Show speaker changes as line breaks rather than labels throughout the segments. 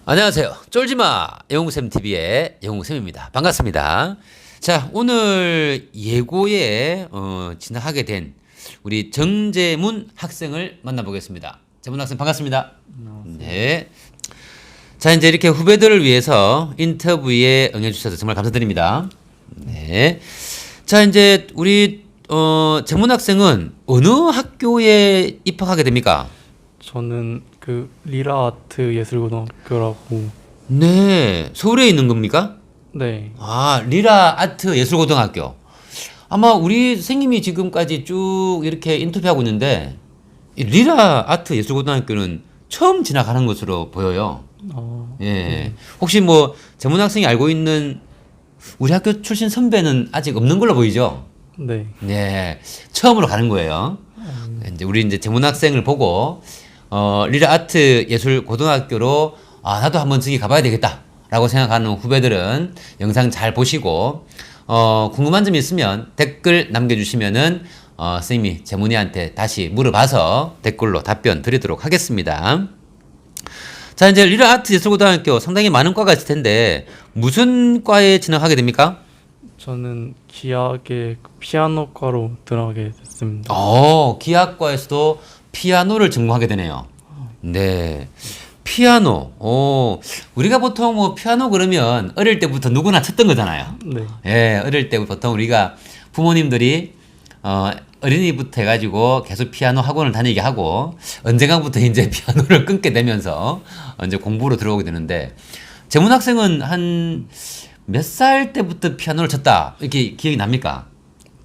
안녕하세요. 쫄지마 영웅쌤TV의 영웅쌤입니다. 반갑습니다. 자, 오늘 예고에 진학하게 된 우리 정재문 학생을 만나보겠습니다. 재문 학생 반갑습니다.
안녕하세요.
네. 자, 이제 이렇게 후배들을 위해서 인터뷰에 응해주셔서 정말 감사드립니다. 네. 자, 이제 우리 재문 학생은 어느 학교에 입학하게 됩니까?
저는 그 리라아트 예술고등학교라고.
네. 서울에 있는 겁니까?
네.
아, 리라 아트 예술고등학교. 아마 우리 선생님이 지금까지 쭉 이렇게 인터뷰하고 있는데 이 리라 아트 예술고등학교는 처음 진학하는 것으로 보여요. 예. 혹시 뭐 재문 학생이 알고 있는 우리 학교 출신 선배는 아직 없는 걸로 보이죠?
네.
네. 처음으로 가는 거예요. 이제 우리 이제 재문 학생을 보고 리라 아트 예술고등학교로 나도 한번 저기 가봐야 되겠다라고 생각하는 후배들은 영상 잘 보시고 궁금한 점이 있으면 댓글 남겨주시면은 선생님이 재문이한테 다시 물어봐서 댓글로 답변 드리도록 하겠습니다. 자, 이제 리라 아트 예술고등학교 상당히 많은 과가 있을 텐데 무슨 과에 진학하게 됩니까?
저는 기악의 피아노과로 들어가게 됐습니다.
기악과에서도 피아노를 전공하게 되네요. 네. 피아노. 우리가 보통 뭐 피아노 그러면 어릴 때부터 누구나 쳤던 거잖아요.
네.
예, 어릴 때 보통 우리가 부모님들이 어린이부터 해가지고 계속 피아노 학원을 다니게 하고 언젠가부터 이제 피아노를 끊게 되면서 이제 공부로 들어오게 되는데 재문 학생은 한 몇 살 때부터 피아노를 쳤다 이렇게 기억이 납니까?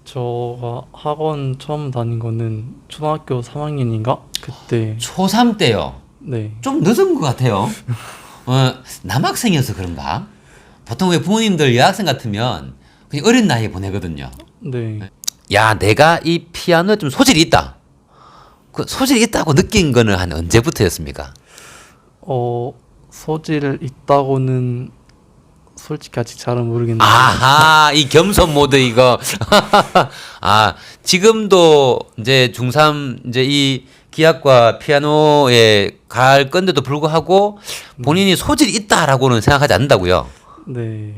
저가 학원 처음 다닌 거는 초등학교 3학년인가? 그때.
초3 때요.
네.
좀 늦은 것 같아요. 남학생이어서 그런가? 보통 왜 부모님들 여학생 같으면 그냥 어린 나이에 보내거든요.
네.
야, 내가 이 피아노에 좀 소질이 있다. 그 소질이 있다고 느낀 거는 한 언제부터였습니까?
소질 있다고는 솔직히 아직 잘은 모르겠는데.
아하, 이 겸손 모드 이거. 지금도 이제 중3 이제 이 기악과 피아노에 갈 건데도 불구하고 본인이 소질이 있다라고는 생각하지 않는다고요.
네.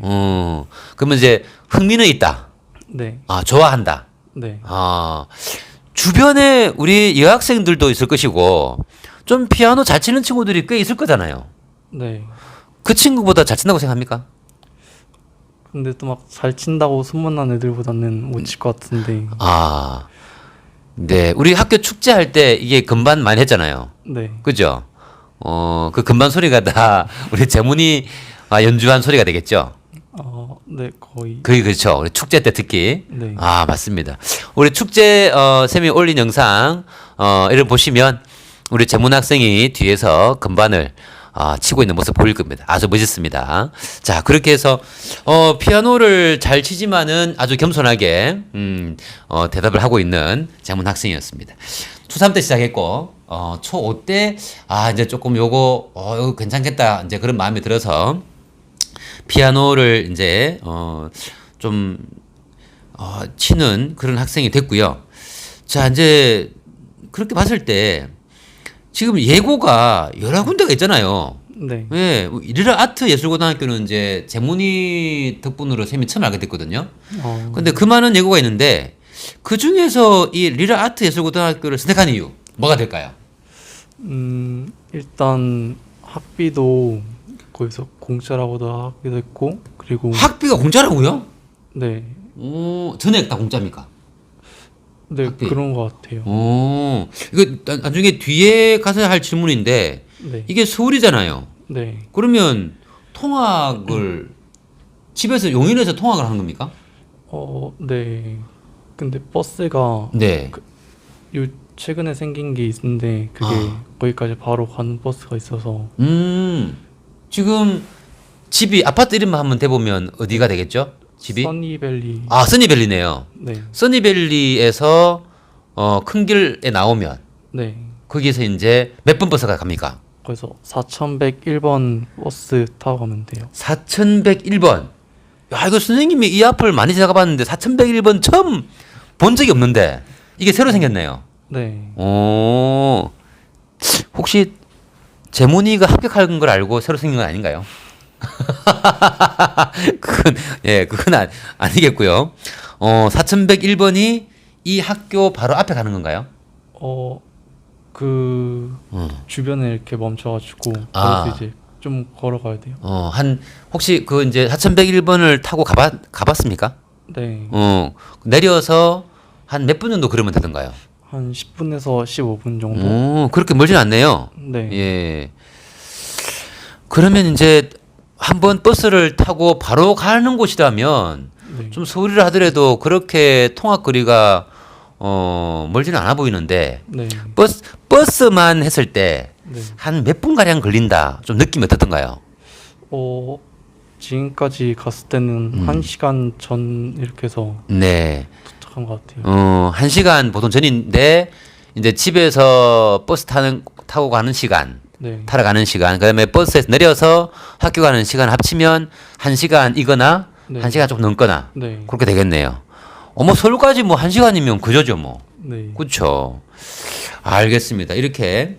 그러면 이제 흥미는 있다.
네.
좋아한다.
네.
주변에 우리 여학생들도 있을 것이고 좀 피아노 잘 치는 친구들이 꽤 있을 거잖아요.
네.
그 친구보다 잘 친다고 생각합니까?
근데 또 막 잘 친다고 소문난 애들보다는 못 칠 것 같은데.
네. 우리 학교 축제할 때 이게 건반 많이 했잖아요.
네.
그죠? 그 건반 소리가 다 우리 재문이 연주한 소리가 되겠죠?
네, 거의.
그게 그렇죠. 우리 축제 때 특히.
네.
맞습니다. 우리 축제 쌤이 올린 영상 이를 보시면 우리 재문 학생이 뒤에서 건반을 치고 있는 모습 보일 겁니다. 아주 멋있습니다. 자, 그렇게 해서 피아노를 잘 치지만은 아주 겸손하게 대답을 하고 있는 재문 학생이었습니다. 초3 때 시작했고 초5 때 이제 조금 요거 괜찮겠다 이제 그런 마음이 들어서 피아노를 이제 좀 치는 그런 학생이 됐고요. 자, 이제 그렇게 봤을 때 지금 예고가 여러 군데가 있잖아요.
네.
예, 리라 아트 예술고등학교는 이제 재문이 덕분으로 쌤이 처음 알게 됐거든요. 근데 그 많은 예고가 있는데 그 중에서 이 리라 아트 예술고등학교를 선택한 이유 뭐가 될까요?
일단 학비도 거기서 공짜라고도 하기도 했고, 그리고
학비가 공짜라고요?
네.
전액 다 공짜입니까?
네,
학비.
그런 것 같아요.
이거 나중에 뒤에 가서 할 질문인데
네.
이게 서울이잖아요.
네.
그러면 통학을 집에서 용인에서 통학을 하는 겁니까?
네. 근데 버스가
네.
최근에 생긴 게 있는데 그게 거기까지 바로 가는 버스가 있어서.
지금 집이 아파트 이름만 한번 대보면 어디가 되겠죠? 집이?
써니밸리.
써니밸리네요.
네.
써니밸리에서 큰 길에 나오면
네.
거기서 이제 몇 번 버스가 갑니까?
그래서 4101번 버스 타고 가면 돼요.
4101번. 야, 이거 선생님이 이 앞을 많이 지나가봤는데 4101번 처음 본 적이 없는데 이게 새로 생겼네요.
네.
혹시 재문이가 합격한 걸 알고 새로 생긴 건 아닌가요? 그건 아니겠고요. 4101번이 이 학교 바로 앞에 가는 건가요?
그 주변에 이렇게 멈춰가지고 거기서 이제 좀 걸어가야 돼요.
혹시 그 이제 4101번을 타고 가봤습니까?
네.
내려서 한 몇 분 정도 걸으면 되던가요?
한 10분에서 15분 정도.
그렇게 멀진 않네요.
네.
예. 그러면 이제 한번 버스를 타고 바로 가는 곳이라면
네.
좀 서울이라 하더라도 그렇게 통학거리가 멀지는 않아 보이는데
네.
버스만 했을 때
네.
한 몇 분 가량 걸린다. 좀 느낌이 어떻던가요?
지금까지 갔을 때는 1시간 전 이렇게 해서
네.
도착한 것 같아요.
1시간 보통 전인데 이제 집에서 버스 타고 가는 시간,
네.
타러 가는 시간, 그다음에 버스에서 내려서 학교 가는 시간 합치면 1시간이거나
네.
1시간 조금 넘거나
네.
그렇게 되겠네요. 서울까지 뭐 1시간이면 그저죠 뭐.
네.
그렇죠. 알겠습니다. 이렇게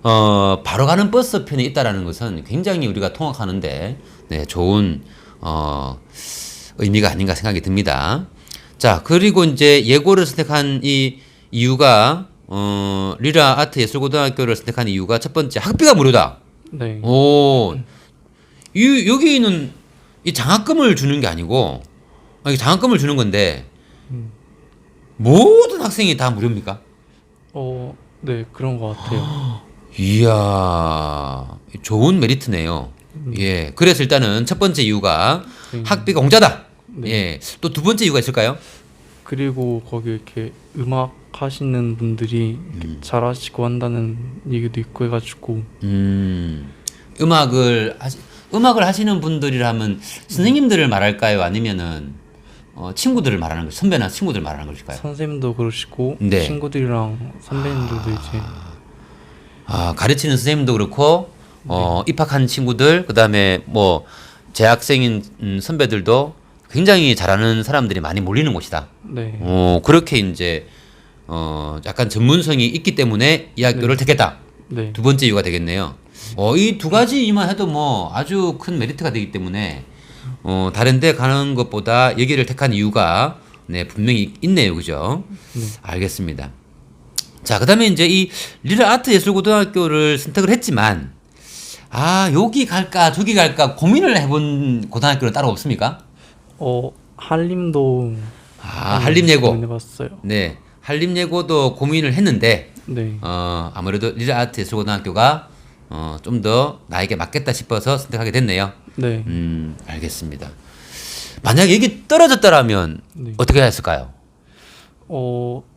바로 가는 버스편이 있다라는 것은 굉장히 우리가 통학하는데 좋은 의미가 아닌가 생각이 듭니다. 자, 그리고 이제 예고를 선택한 이 이유가 리라 아트 예술고등학교를 선택한 이유가 첫 번째 학비가 무료다.
네.
여기는 이 장학금을 주는 게 아니고 이 장학금을 주는 건데 모든 학생이 다 무료입니까?
네, 그런 것 같아요.
이야, 좋은 메리트네요. 예, 그래서 일단은 첫 번째 이유가 학비가 공짜다.
네.
예, 또 두 번째 이유가 있을까요?
그리고 거기 이렇게 음악 하시는 분들이 이렇게 잘하시고 한다는 얘기도 있고 해가지고
음악을 하시는 분들이라면 선생님들을 말할까요? 아니면은 친구들을 말하는 거, 선배나 친구들 말하는 것일까요?
선생님도 그러시고
네.
친구들이랑 선배님들도 이제
가르치는 선생님도 그렇고 입학한 친구들, 그다음에 뭐 재학생인 선배들도 굉장히 잘하는 사람들이 많이 몰리는 곳이다.
네.
그렇게 이제 약간 전문성이 있기 때문에 이 학교를 택했다.
네.
두 번째 이유가 되겠네요. 이 두 가지만 해도 뭐 아주 큰 메리트가 되기 때문에 다른 데 가는 것보다 여기를 택한 이유가 분명히 있네요. 그죠? 알겠습니다. 자, 그다음에 이제 이 리라 아트 예술고등학교를 선택을 했지만 여기 갈까 저기 갈까 고민을 해본 고등학교는 따로 없습니까?
한림도
한림예고.
고민해봤어요.
네, 한림예고도 고민을 했는데
네.
아무래도 리라 아트 예술고등학교가 좀 더 나에게 맞겠다 싶어서 선택하게 됐네요.
네.
알겠습니다. 만약 여기 떨어졌더라면
네.
어떻게 했을까요?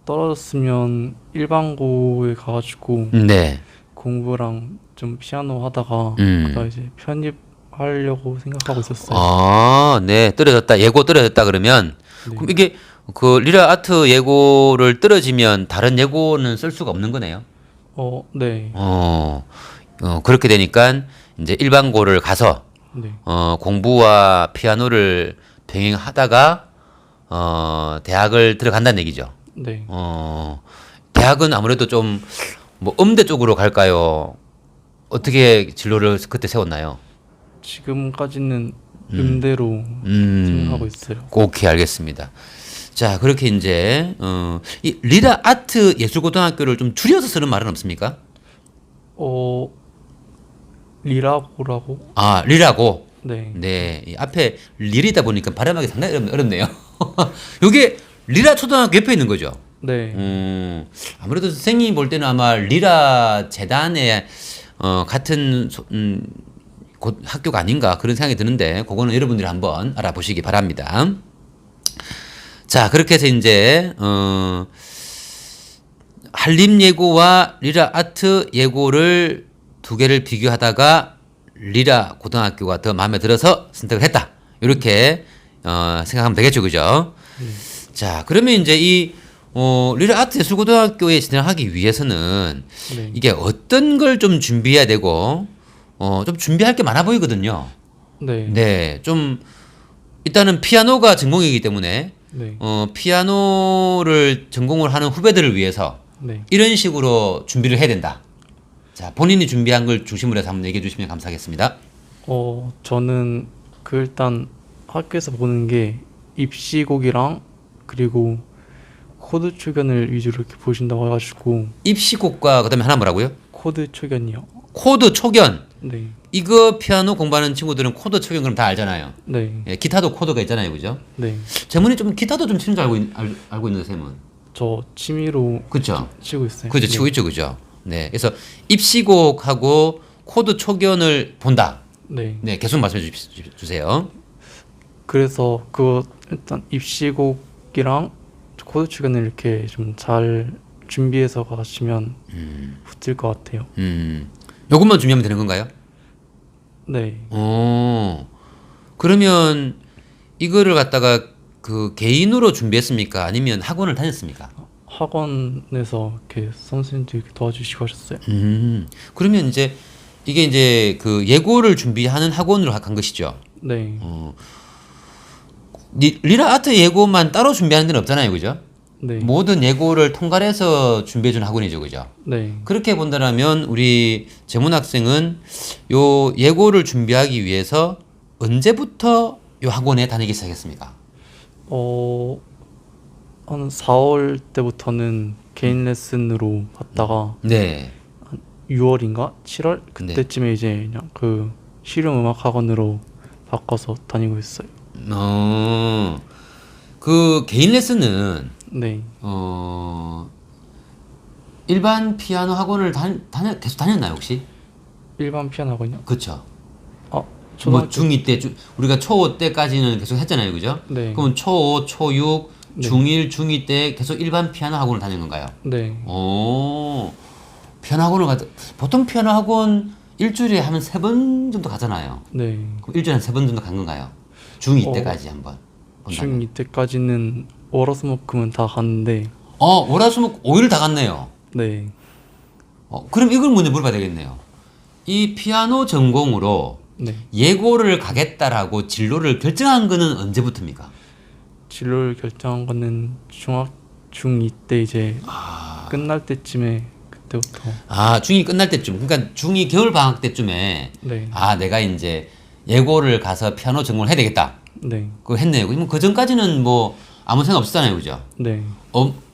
떨어졌으면 일반고에 가가지고
네.
공부랑 좀 피아노 하다가 그다음 이제 편입하려고 생각하고 있었어요.
네. 예고 떨어졌다 그러면
네.
그럼 이게 그 리라 아트 예고를 떨어지면 다른 예고는 쓸 수가 없는 거네요.
네.
그렇게 되니까 이제 일반고를 가서
네.
공부와 피아노를 병행하다가 대학을 들어간다는 얘기죠.
네.
대학은 아무래도 좀 뭐 음대 쪽으로 갈까요? 어떻게 진로를 그때 세웠나요?
지금까지는 음대로 생각하고 있어요.
오케이, 알겠습니다. 자, 그렇게 이제 이 리라 아트 예술고등학교를 좀 줄여서 쓰는 말은 없습니까?
리라고라고?
리라고.
네.
네, 이 앞에 리리다 보니까 발음하기 상당히 어렵네요. 이게 리라 초등학교 옆에 있는 거죠.
네.
아무래도 선생님이 볼 때는 아마 리라 재단의 같은 학교가 아닌가 그런 생각이 드는데 그거는 여러분들이 한번 알아보시기 바랍니다. 자, 그렇게 해서 이제 한림예고와 리라 아트 예고를 두 개를 비교하다가 리라 고등학교가 더 마음에 들어서 선택을 했다. 이렇게 생각하면 되겠죠, 그죠? 자, 그러면 이제 이 리라 아트 예술고등학교에 진학하기 위해서는
네.
이게 어떤 걸 좀 준비해야 되고 좀 준비할 게 많아 보이거든요.
네.
네, 좀 일단은 피아노가 전공이기 때문에
네.
피아노를 전공을 하는 후배들을 위해서
네.
이런 식으로 준비를 해야 된다. 자, 본인이 준비한 걸 중심으로 해서 한번 얘기해 주시면 감사하겠습니다.
저는 그 일단 학교에서 보는 게 입시곡이랑 그리고 코드 초견을 위주로 이렇게 보신다고 해가지고
입시곡과 그다음에 하나 뭐라고요?
코드 초견이요.
코드 초견.
네,
이거 피아노 공부하는 친구들은 코드 초견 그럼 다 알잖아요.
네,
예, 기타도 코드가 있잖아요, 그죠?
네.
재문이 좀 기타도 좀 치는 줄 알고 있는 쌤은.
저 취미로
그렇죠.
치고 있어요.
그죠,
네.
치고 있죠, 그죠. 네, 그래서 입시곡하고 코드 초견을 본다.
네.
네, 계속 말씀해 주세요.
그래서 그거 일단 입시곡이랑 코드 초견을 이렇게 좀 잘 준비해서 가시면 붙을 것 같아요.
요것만 준비하면 되는 건가요?
네.
그러면 이거를 갖다가 그 개인으로 준비했습니까? 아니면 학원을 다녔습니까?
학원에서 이렇게 선생님들이 이렇게 도와주시고 하셨어요.
그러면 이제 이게 이제 그 예고를 준비하는 학원으로 간 것이죠.
네.
리라 아트 예고만 따로 준비하는 데는 없잖아요, 그죠?
네.
모든 예고를 통괄해서 준비해주는 학원이죠, 그죠?
네.
그렇게 본다면 우리 재문 학생은 요 예고를 준비하기 위해서 언제부터 요 학원에 다니기 시작했습니까?
한 4월 때부터는 개인 레슨으로 갔다가
네.
6월인가 7월
네.
그때쯤에 이제 그냥 그 실용 음악 학원으로 바꿔서 다니고 있어요.
그 개인 레슨은
네.
일반 피아노 학원을 계속 다녔나요, 혹시?
일반 피아노 학원이요?
그렇죠.
아,
뭐 중2 때 우리가 초5 때까지는 계속 했잖아요, 그죠?
네.
그럼 초5, 초6,
네.
중1, 중2 때 계속 일반 피아노 학원을 다닌 건가요?
네.
피아노 학원을 보통 피아노 학원 일주일에 하면 3번 정도 가잖아요.
네.
그럼 일주일에 한 3번 정도 간 건가요? 중2
어,
때까지 한번 본다면.
중2 때까지는 월화수목금은 다 갔는데
월화수목 5일 다 갔네요.
네.
그럼 이걸 먼저 물어봐야 되겠네요. 이 피아노 전공으로
네.
예고를 가겠다라고 진로를 결정한 거는 언제부터입니까?
진로를 결정한 거는 중2 때 이제 끝날 때쯤에 그때부터
중2 끝날 때쯤, 그러니까 중2 겨울 방학 때쯤에
네.
내가 이제 예고를 가서 피아노 전공을 해야 되겠다.
네.
그거 했네요. 그럼 그 전까지는 뭐 아무 생각 없었잖아요, 그죠?
네.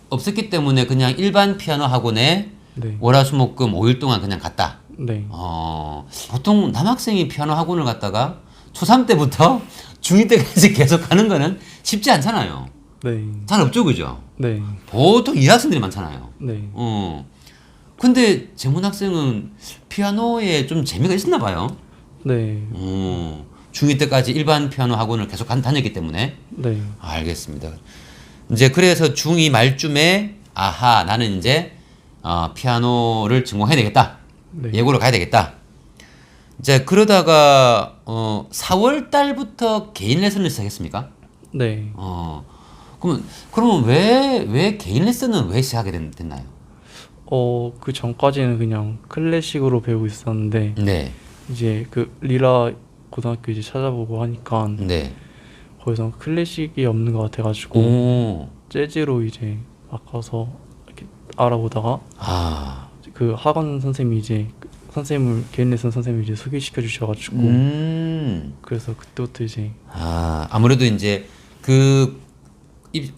없었기 때문에 그냥 일반 피아노 학원에
네.
월화수목금 5일 동안 그냥 갔다.
네.
보통 남학생이 피아노 학원을 갔다가 초3 때부터 중2 때까지 계속 가는 거는 쉽지 않잖아요.
네.
잘 없죠, 그죠?
네.
보통 이학생들이 많잖아요.
네.
근데 재문 학생은 피아노에 좀 재미가 있었나 봐요.
네.
중2 때까지 일반 피아노 학원을 계속 다녔기 때문에.
네.
알겠습니다. 이제 그래서 중2 말쯤에 나는 이제 피아노를 전공해야 되겠다.
네.
예고를 가야 되겠다. 이제 그러다가 4월 달부터 개인 레슨을 시작했습니까?
네.
그러면 왜 개인 레슨은 왜 시작하게 됐나요?
그 전까지는 그냥 클래식으로 배우고 있었는데
네.
이제 그 리라 고등학교 이제 찾아보고 하니까
네.
거기서 클래식이 없는 것 같아가지고
오.
재즈로 이제 바꿔서 이렇게 알아보다가
아.
그 학원 선생님이 이제 선생님을 개인 레슨 선생님이 이제 소개시켜 주셔가지고 그래서 그때부터 이제
아무래도 이제 그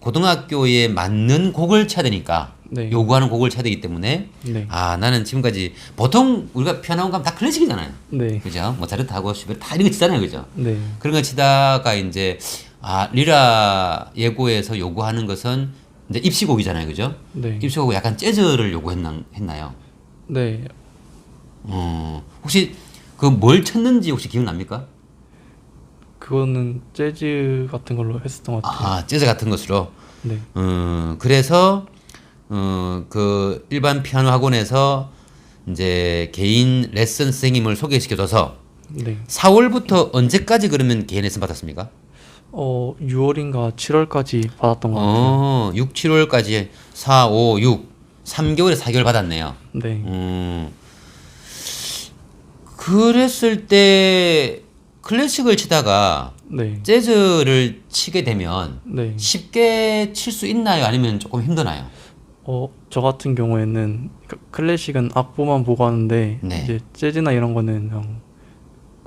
고등학교에 맞는 곡을 쳐야 되니까
네.
요구하는 곡을 쳐야 되기 때문에
네.
나는 지금까지 보통 우리가 피아노 가면 다 클래식이잖아요.
네.
그죠? 모차르트하고 슈베르트 다 이런 거 치잖아요. 그죠?
네.
그런 거 치다가 이제 리라 예고에서 요구하는 것은 이제 입시곡이잖아요. 그죠?
네.
입시곡은 약간 재즈를 요구했나요?
네.
혹시 그 뭘 쳤는지 혹시 기억납니까?
그거는 재즈 같은 걸로 했었던 것 같아요.
재즈 같은 것으로.
네.
그래서 그 일반 피아노 학원에서 이제 개인 레슨 선생님을 소개시켜줘서
네.
4월부터 언제까지 그러면 개인 레슨 받았습니까?
6월인가 7월까지 받았던 것 같아요.
6, 7월까지 4, 5, 6, 3개월에 4개월 받았네요.
네.
그랬을 때 클래식을 치다가
네.
재즈를 치게 되면
네.
쉽게 칠 수 있나요? 아니면 조금 힘드나요?
저 같은 경우에는 클래식은 악보만 보고 하는데
네.
이제 재즈나 이런 거는 그냥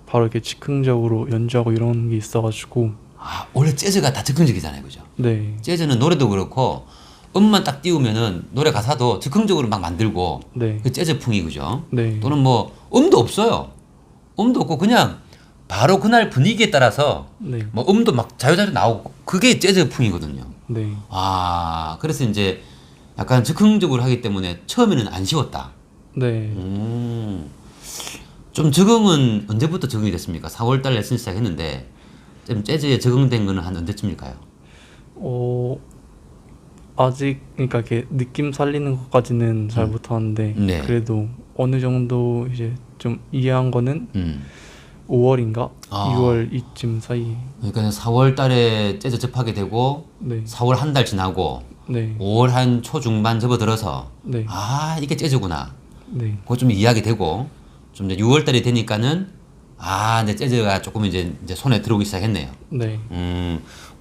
바로 이렇게 즉흥적으로 연주하고 이런 게 있어가지고
아, 원래 재즈가 다 즉흥적이잖아요, 그죠?
네,
재즈는 노래도 그렇고 음만 딱 띄우면은 노래 가사도 즉흥적으로 막 만들고
네,
그 재즈풍이 그죠?
네,
또는 뭐 음도 없어요. 음도 없고 그냥 바로 그날 분위기에 따라서
네,
뭐 음도 막 자유자재로 나오고 그게 재즈풍이거든요.
네,
아, 그래서 이제 약간 즉흥적으로 하기 때문에 처음에는 안 쉬웠다.
네.
좀 적응은 언제부터 적응이 됐습니까? 4월 달 레슨 시작했는데 좀 재즈에 적응된 거는 한 언제쯤일까요?
어, 아직 그러니까 이렇게 느낌 살리는 것까지는 잘 못하는데
네.
그래도 어느 정도 이제 좀 이해한 거는
음.
5월인가
아.
6월 이쯤 사이.
그러니까 4월 달에 재즈 접하게 되고
네,
4월 한 달 지나고
네,
5월 한 초중반 접어들어서
네,
아, 이게 재즈구나.
네,
그거 좀 이해하게 되고 좀 이제 6월 달이 되니까는 아, 내 재즈가 조금 이제 손에 들어오기 시작했네요.
네,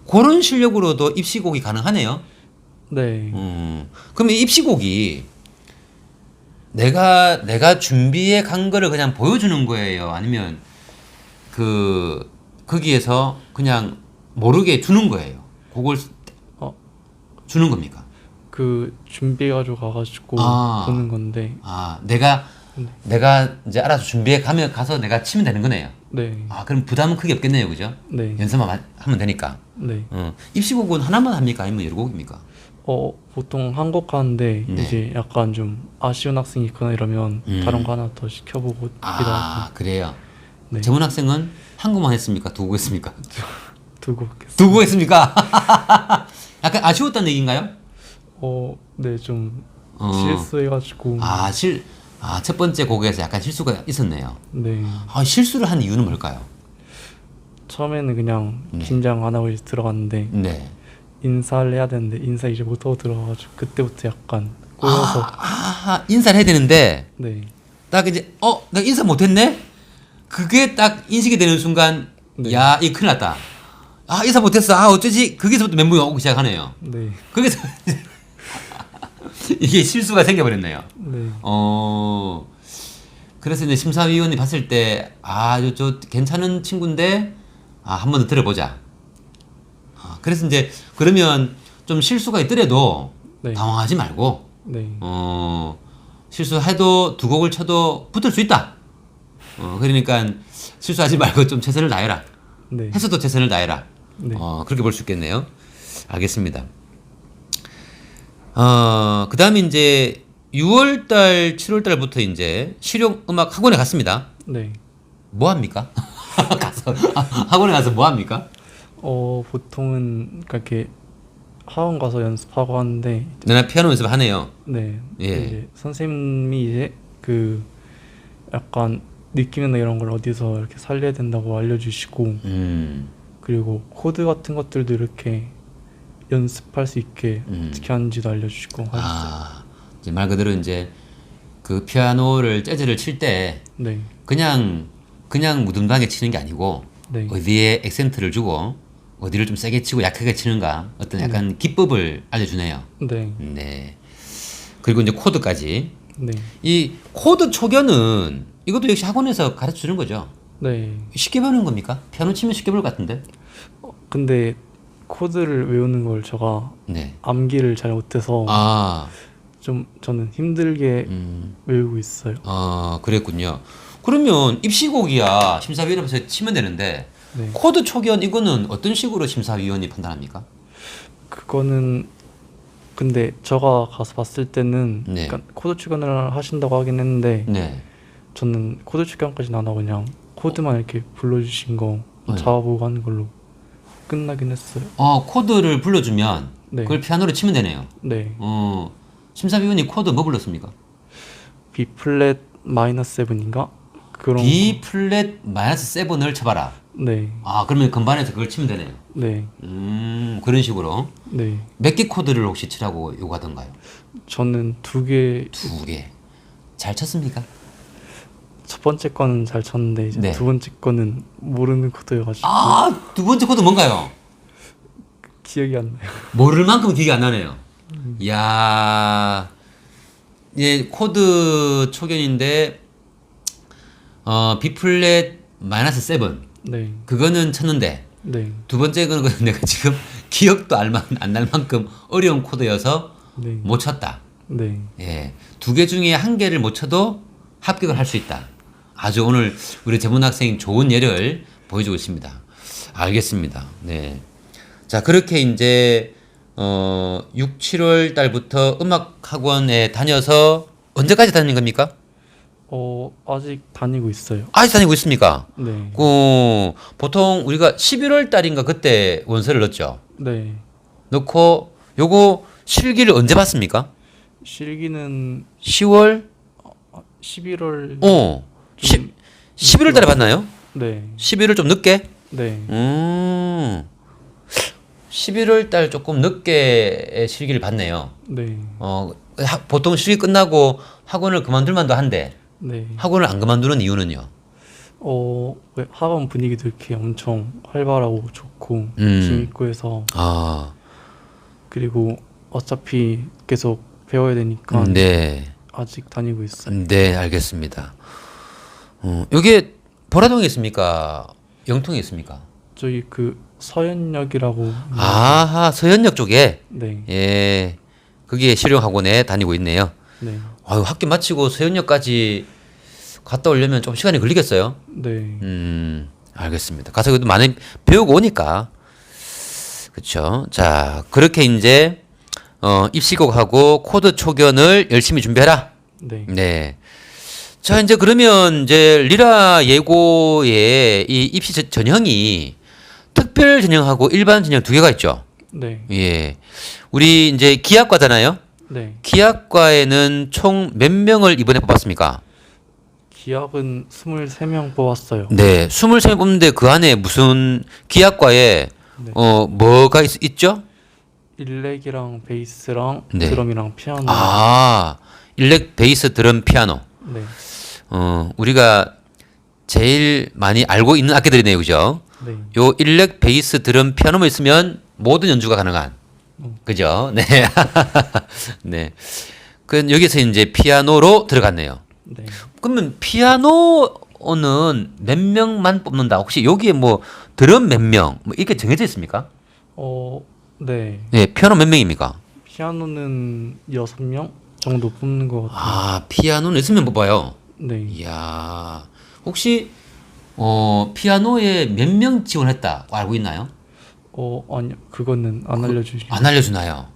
그런 실력으로도 입시곡이 가능하네요.
네.
그러면 입시곡이 내가 준비해 간 거를 그냥 보여주는 거예요? 아니면 거기에서 그냥 모르게 주는 거예요? 그걸
어,
주는 겁니까?
그 준비해가지고 가가지고
아.
보는 건데.
아, 내가 이제 알아서 준비해 가서 내가 치면 되는 거네요.
네,
아, 그럼 부담은 크게 없겠네요, 그죠?
네,
연습만 하면 되니까.
네.
입시곡은 하나만 합니까? 아니면 여러 곡입니까?
보통 한 곡 하는데
네.
이제 약간 좀 아쉬운 학생이 있거나 이러면 다른 거 하나 더 시켜보고 기도 하고.
아, 그래요.
네.
재문 학생은 한 곡만 했습니까? 두 곡 했습니까?
두고 했어요.
두 곡 했습니까? 약간 아쉬웠다는 얘기인가요?
네, 좀
어.
실수해가지고.
첫 번째 곡에서 약간 실수가 있었네요.
네,
아, 실수를 한 이유는 뭘까요?
처음에는 그냥
네.
긴장 안 하고 이제 들어갔는데
네.
인사를 해야 되는데 인사 이제 못하고 들어가가지고 그때부터 약간 꼬여서.
인사를 해야 되는데,
네,
딱 이제, 내가 인사 못했네? 그게 딱 인식이 되는 순간,
네.
야, 이거 큰일 났다. 아, 인사 못했어. 아, 어쩌지? 거기서부터 멘붕이 오기 시작하네요.
네,
거기서, 이게 실수가 생겨버렸네요.
네,
그래서 이제 심사위원이 봤을 때, 저 괜찮은 친구인데, 한 번 더 들어보자. 그래서 이제, 그러면 좀 실수가 있더라도,
네.
당황하지 말고,
네,
실수해도 두 곡을 쳐도 붙을 수 있다. 그러니까 실수하지 말고 좀 최선을 다해라.
네,
해서도 최선을 다해라.
네.
그렇게 볼 수 있겠네요. 알겠습니다. 그 다음에 이제 6월달, 7월달부터 이제 실용음악 학원에 갔습니다.
네.
뭐 합니까? 가서, 학원에 가서 뭐 합니까?
보통은 그러니까 이렇게 학원 가서 연습하고 하는데
내가 피아노 연습 하네요.
네,
예.
이제 선생님이 이제 그 약간 느낌이나 이런 걸 어디서 이렇게 살려야 된다고 알려주시고 그리고 코드 같은 것들도 이렇게 연습할 수 있게 어떻게 하는지도 알려주시고 하셨어요.
이제 말 그대로 이제 그 피아노를 재즈를 칠 때
네,
그냥 무덤덤하게 치는 게 아니고
네,
어디에 액센트를 주고 어디를 좀 세게 치고 약하게 치는가 어떤 약간 기법을 알려주네요.
네,
네. 그리고 이제 코드까지.
네,
이 코드 초견은 이것도 역시 학원에서 가르쳐 주는 거죠.
네.
쉽게 배우는 겁니까? 피아노 치면 쉽게 배울 것 같은데.
근데 코드를 외우는 걸 제가
네.
암기를 잘 못해서 좀 저는 힘들게 외우고 있어요.
그랬군요. 그러면 입시곡이야 심사위원 앞에서 치면 되는데
네.
코드 초견 이거는 어떤 식으로 심사위원이 판단합니까?
그거는 근데 제가 가서 봤을 때는
네.
약간 코드 출연을 하신다고 하긴 했는데
네.
저는 코드 출연까지는 안 하고 그냥 코드만 이렇게 불러주신 거
네.
잡아보고 하는 걸로 끝나긴 했어요.
코드를 불러주면
네.
그걸 피아노로 치면 되네요.
네.
심사위원이 코드 뭐 불렀습니까?
B 플랫 마이너스 7인가? 그런
B 플랫 마이너스 7을 쳐봐라.
네.
그러면 건반에서 그걸 치면 되네요.
네.
그런 식으로.
네.
몇 개 코드를 혹시 치라고 요구하던가요?
저는 2개.
2개. 잘 쳤습니까?
첫 번째 거는 잘 쳤는데 이제
네.
두 번째 거는 모르는 코드여가지고
두 번째 코드 뭔가요?
기억이 안 나요.
모를 만큼 기억이 안 나네요. 야, 예, 코드 초견인데 B 플랫 마이너스 7
네.
그거는 쳤는데
네.
두 번째 거는 내가 지금 기억도 안 날 만큼 어려운 코드여서
네.
못 쳤다.
네.
예, 두 개 중에 한 개를 못 쳐도 합격을 할 수 있다. 아주 오늘 우리 재문 학생 좋은 예를 보여주고 있습니다. 알겠습니다. 네. 자, 그렇게 이제 6, 7월 달부터 음악 학원에 다녀서 언제까지 다니는 겁니까?
아직 다니고 있어요.
아직 다니고 있습니까?
네.
보통 우리가 11월 달인가 그때 원서를 넣었죠.
네.
넣고 요거 실기를 언제 봤습니까?
실기는
10월?
11월.
어.
좀
11월 달에 봤나요?
네.
11월 좀 늦게?
네.
11월 달 조금 늦게 실기를 봤네요.
네.
보통 실기 끝나고 학원을 그만둘 만도 한데
네.
학원을 안 그만두는 이유는요?
왜 학원 분위기도 이렇게 엄청 활발하고 좋고 재밌고 해서
아,
그리고 어차피 계속 배워야 되니까
네.
아직 다니고 있어요.
네, 알겠습니다. 여기에 보라동에 있습니까? 영통에 있습니까?
저희 그 서현역이라고.
아하, 서현역 쪽에.
네.
예. 거기에 실용학원에 다니고 있네요.
네.
아유, 학교 마치고 서현역까지 갔다 오려면 좀 시간이 걸리겠어요?
네.
알겠습니다. 가서 그래도 많이 배우고 오니까. 그쵸. 자, 그렇게 이제, 입시곡하고 코드 초견을 열심히 준비해라.
네.
네. 자, 이제 그러면 이제 리라 예고의 이 입시 전형이 특별 전형하고 일반 전형 두 개가 있죠.
네.
예. 우리 이제 기하과잖아요.
네.
기하과에는 총 몇 명을 이번에 뽑았습니까?
기합은 23명 뽑았어요.
네. 23명 뽑는데 그 안에 무슨 기하과에
네.
뭐가 있죠?
일렉이랑 베이스랑
네.
드럼이랑 피아노.
아, 일렉, 베이스, 드럼, 피아노.
네.
우리가 제일 많이 알고 있는 악기들이네요. 그죠?
네.
요 일렉, 베이스, 드럼, 피아노만 있으면 모든 연주가 가능한. 그죠? 네. 네. 그 여기서 이제 피아노로 들어갔네요.
네.
그러면 피아노는 몇 명만 뽑는다. 혹시 여기에 뭐 드럼 몇 명, 뭐 이렇게 정해져 있습니까?
네.
네, 피아노 몇 명입니까?
피아노는 6명 정도 뽑는 것 같아요.
아, 피아노는 6명 뽑아요.
네.
이야, 혹시 피아노에 몇 명 지원했다고 알고 있나요?
아니요. 그거는 안 알려주시고.
안 알려주나요?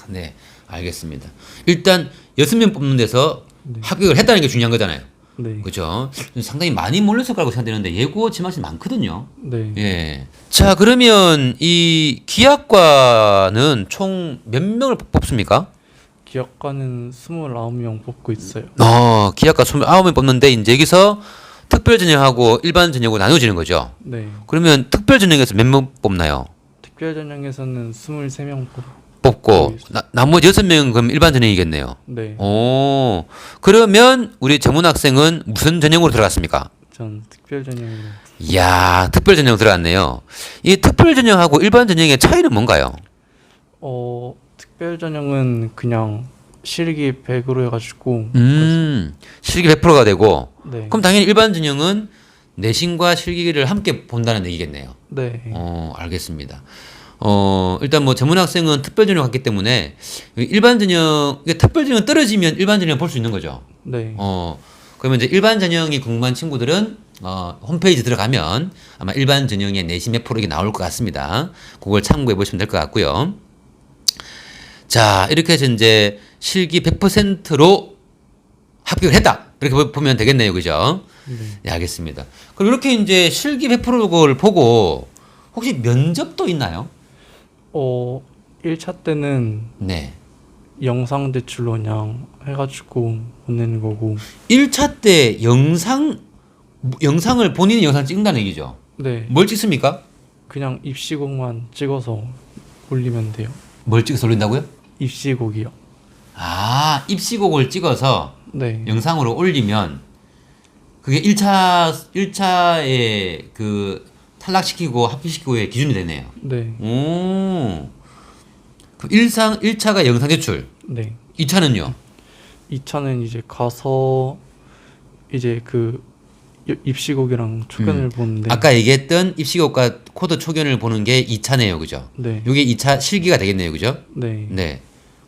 네, 알겠습니다. 일단 6명 뽑는 데서
네.
합격을 했다는 게 중요한 거잖아요.
네.
그죠? 상당히 많이 몰렸을 거라고 생각되는데 예고 지망생이 많거든요.
네.
예. 자, 그러면 이 기하과는 총 몇 명을 뽑습니까?
기업과는 29명 뽑고 있어요.
기하과 29명 뽑는데 이제 여기서 특별 전형하고 일반 전형으로 나눠지는 거죠.
네.
그러면 특별 전형에서 몇 명 뽑나요?
특별 전형에서는 23명
뽑고 나머지 6명은 그럼 일반 전형이겠네요.
네.
그러면 우리 정문 학생은 무슨 전형으로 들어갔습니까?
전 특별 전형으로.
이야, 특별 전형 들어갔네요. 이 특별 전형하고 일반 전형의 차이는 뭔가요?
특별 전형은 그냥 실기 100으로 해가지고.
실기 100%가 되고,
네.
그럼 당연히 일반 전형은 내신과 실기를 함께 본다는 얘기겠네요.
네.
알겠습니다. 일단 뭐 전문 학생은 특별 전형 갔기 때문에 일반 전형, 특별 전형 떨어지면 일반 전형 볼 수 있는 거죠.
네.
그러면 이제 일반 전형이 궁금한 친구들은 홈페이지 들어가면 아마 일반 전형의 내신 몇 프로 이게 나올 것 같습니다. 그걸 참고해 보시면 될 것 같고요. 자, 이렇게 해서 이제 실기 100%로 합격을 했다. 이렇게 보면 되겠네요. 그죠? 네, 알겠습니다. 그럼 이렇게 이제 실기 100%를 보고 혹시 면접도 있나요?
1차 때는
네.
영상 대출로 그냥 해가지고 보내는 거고.
1차 때 영상을 본인이 영상 찍는다는 얘기죠?
네.
뭘 찍습니까?
그냥 입시곡만 찍어서 올리면 돼요.
뭘 찍어서 올린다고요?
입시곡이요.
아, 입시곡을 찍어서
네.
영상으로 올리면 그게 1차에 그 탈락시키고 합격시키고의 기준이 되네요.
네.
오. 그 1차가 영상 제출,
네.
2차는요?
2차는 이제 가서 이제 그 입시곡이랑 초견을 보는데
아까 얘기했던 입시곡과 코드 초견을 보는 게 2차네요, 그죠?
네.
이게 2차 실기가 되겠네요, 그죠?
네.
네.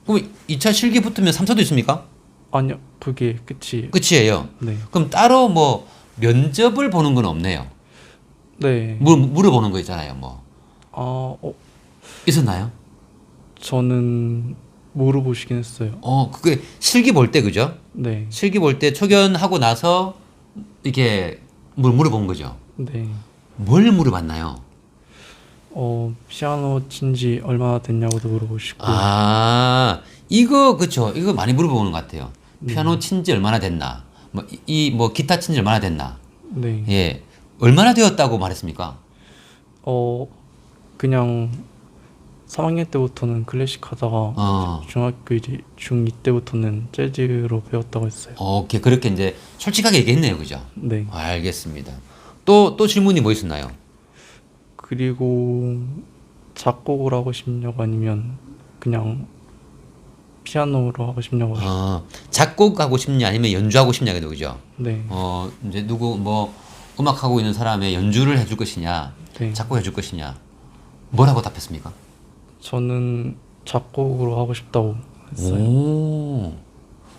그럼 2차 실기 붙으면 3차도 있습니까?
아니요. 그게 끝이에요.
끝이에요.
네.
그럼 따로 뭐 면접을 보는 건 없네요.
네.
물어보는 거 있잖아요, 뭐. 있었나요?
저는 물어보시긴 했어요.
그게 실기 볼 때, 그죠?
네.
실기 볼 때 초견하고 나서 이렇게 물어본 거죠.
네.
뭘 물어봤나요?
피아노 친지 얼마나 됐냐고도 물어보시고.
이거 그쵸. 이거 많이 물어보는 것 같아요. 피아노 친지 얼마나 됐나? 뭐 기타 친지 얼마나 됐나?
네.
예. 얼마나 되었다고 말했습니까?
그냥 3학년 때부터는 클래식 하다가 중학교 이제 중2 때부터는 재즈로 배웠다고 했어요.
오케이. 그렇게 이제 솔직하게 얘기했네요. 그죠?
네.
알겠습니다. 또 질문이 뭐 있었나요?
그리고 작곡을 하고 싶냐고 아니면 그냥 피아노로 하고 싶냐고.
작곡하고 싶냐 아니면 연주하고 싶냐 그죠?
네.
이제 누구 뭐 음악하고 있는 사람의 연주를 해줄 것이냐,
네.
작곡해줄 것이냐, 뭐라고 답했습니까?
저는 작곡으로 하고 싶다고 했어요.
오.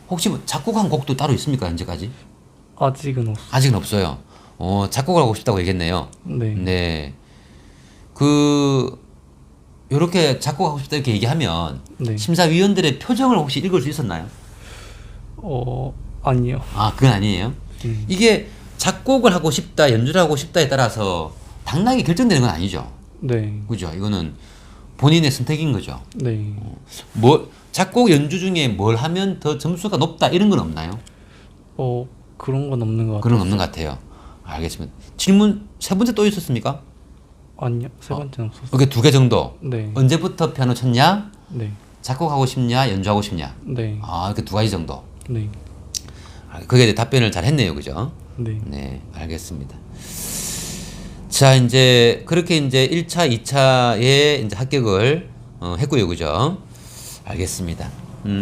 혹시 뭐 작곡한 곡도 따로 있습니까 현재까지?
아직은 없어요.
아직은 없어요. 작곡을 하고 싶다고 얘기했네요.
네.
네. 요렇게 작곡하고 싶다 이렇게 얘기하면
네.
심사위원들의 표정을 혹시 읽을 수 있었나요?
아니요.
그건 아니에요. 이게 작곡을 하고 싶다, 연주를 하고 싶다에 따라서 당락이 결정되는 건 아니죠.
네.
그죠? 이거는 본인의 선택인 거죠.
네.
작곡 연주 중에 뭘 하면 더 점수가 높다 이런 건 없나요?
그런 건 없는 것 같아요.
그런 건 없는 것 같아요. 알겠습니다. 질문 세 번째 또 있었습니까?
아니요. 세 번째는 없었어요.
이렇게 두 개 정도.
네.
언제부터 피아노 쳤냐?
네.
작곡하고 싶냐? 연주하고 싶냐?
네.
이렇게 두 가지 정도.
네.
그게 이제 답변을 잘 했네요. 그죠?
네.
네, 알겠습니다. 자, 이제 그렇게 이제 1차, 2차에 이제 합격을 했고요. 그죠? 알겠습니다.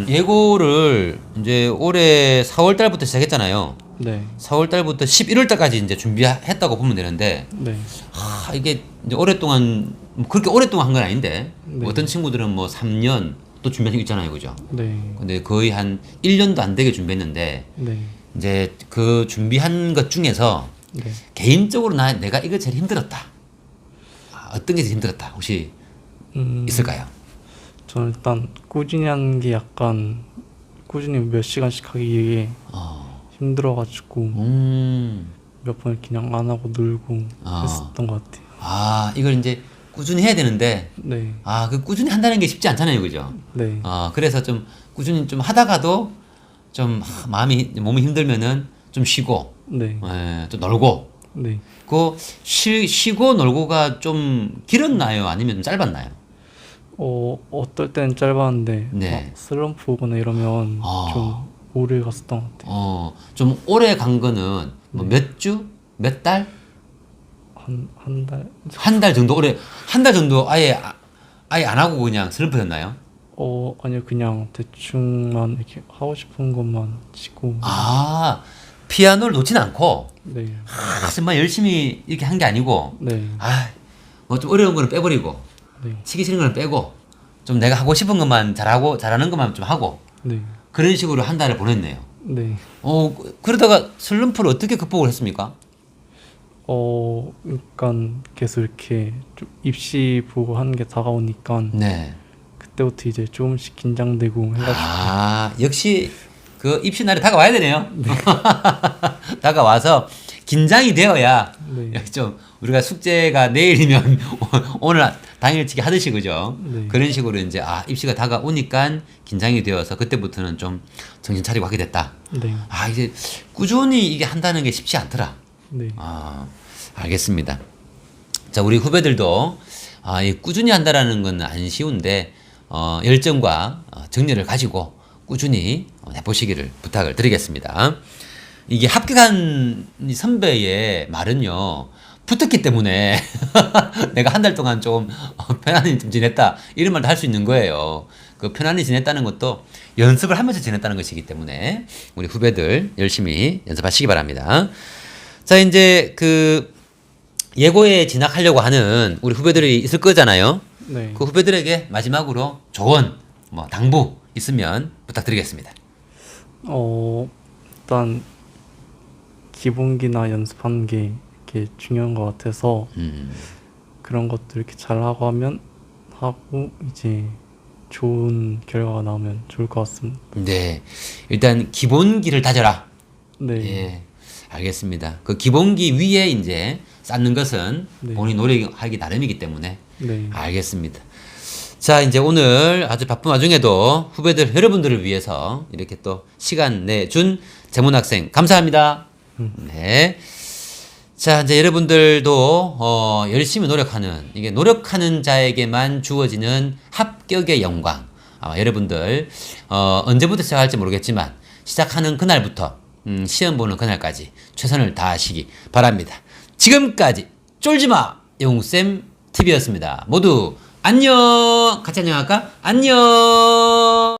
예고를 이제 올해 4월 달부터 시작했잖아요.
네.
4월 달부터 11월 달까지 이제 준비했다고 보면 되는데
네.
이게 이제 오랫동안 그렇게 오랫동안 한 건 아닌데
네.
어떤 친구들은 뭐 3년 또 준비한 거 있잖아요. 그죠?
네.
근데 거의 한 1년도 안 되게 준비했는데
네.
이제 그 준비한 것 중에서
네.
개인적으로 내가 이거 제일 힘들었다. 어떤 게 제일 힘들었다. 혹시 있을까요?
저는 일단 꾸준히 하는 게 약간 꾸준히 몇 시간씩 하기에 힘들어가지고 몇 번 그냥 안 하고 놀고 했었던 것 같아요.
이걸 이제 꾸준히 해야 되는데
네.
그 꾸준히 한다는 게 쉽지 않잖아요. 그죠?
네.
그래서 좀 꾸준히 좀 하다가도 좀 몸이 힘들면은 좀 쉬고
네.
좀 놀고
네.
쉬고 놀고가 좀 길었나요? 아니면 짧았나요?
어떨 때는 짧았는데
네.
슬럼프 오거나 이러면 좀 오래 갔었던 것 같아요.
좀 오래 간 거는 뭐 몇 주? 몇 달?
한 달?
한 달 정도 한 달 정도 아예 안 하고 그냥 슬럼프였나요?
아니요. 그냥 대충만 이렇게 하고 싶은 것만 치고.
피아노를 놓진 않고
네.
정말 열심히 이렇게 한 게 아니고
네.
뭐 좀 어려운 거는 빼버리고
네.
치기 싫은 거는 빼고 좀 내가 하고 싶은 것만 잘하는 것만 좀 하고
네.
그런 식으로 한 달을 보냈네요.
네.
그러다가 슬럼프를 어떻게 극복을 했습니까?
그러니까 계속 이렇게 좀 입시 보고 하는 게 다가오니까
네.
그때부터 이제 조금씩 긴장되고 해가지고.
역시 그 입시 날이 다가와야 되네요. 다가와서 긴장이 되어야
네.
좀 우리가 숙제가 내일이면 오늘 당일치기 하듯이 그죠?
네.
그런 식으로 이제 입시가 다가오니까 긴장이 되어서 그때부터는 좀 정신 차리고 하게 됐다.
네.
이제 꾸준히 이게 한다는 게 쉽지 않더라.
네.
알겠습니다. 자, 우리 후배들도 이 꾸준히 한다라는 건 안 쉬운데 열정과 정열을 가지고 꾸준히 해보시기를 부탁을 드리겠습니다. 이게 합격한 이 선배의 말은요, 붙었기 때문에 내가 한 달 동안 좀 편안히 좀 지냈다 이런 말도 할 수 있는 거예요. 그 편안히 지냈다는 것도 연습을 하면서 지냈다는 것이기 때문에 우리 후배들 열심히 연습하시기 바랍니다. 자, 이제 그 예고에 진학하려고 하는 우리 후배들이 있을 거잖아요.
네.
그 후배들에게 마지막으로 조언, 뭐 당부 있으면 부탁드리겠습니다.
일단 기본기나 연습하는 게 이렇게 중요한 것 같아서 그런 것들 이렇게 잘하고 하고 이제 좋은 결과가 나오면 좋을 것 같습니다.
네, 일단 기본기를 다져라.
네.
예, 알겠습니다. 그 기본기 위에 이제 쌓는 것은
네.
본인이 노력하기 나름이기 때문에
네.
알겠습니다. 자, 이제 오늘 아주 바쁜 와중에도 후배들 여러분들을 위해서 이렇게 또 시간 내준 재문학생 감사합니다. 네. 자, 이제 여러분들도 열심히 노력하는, 이게 노력하는 자에게만 주어지는 합격의 영광. 아마 여러분들 언제부터 시작할지 모르겠지만 시작하는 그날부터 시험 보는 그날까지 최선을 다하시기 바랍니다. 지금까지 쫄지마 영웅쌤 TV였습니다. 모두 안녕. 같이 안녕할까? 안녕.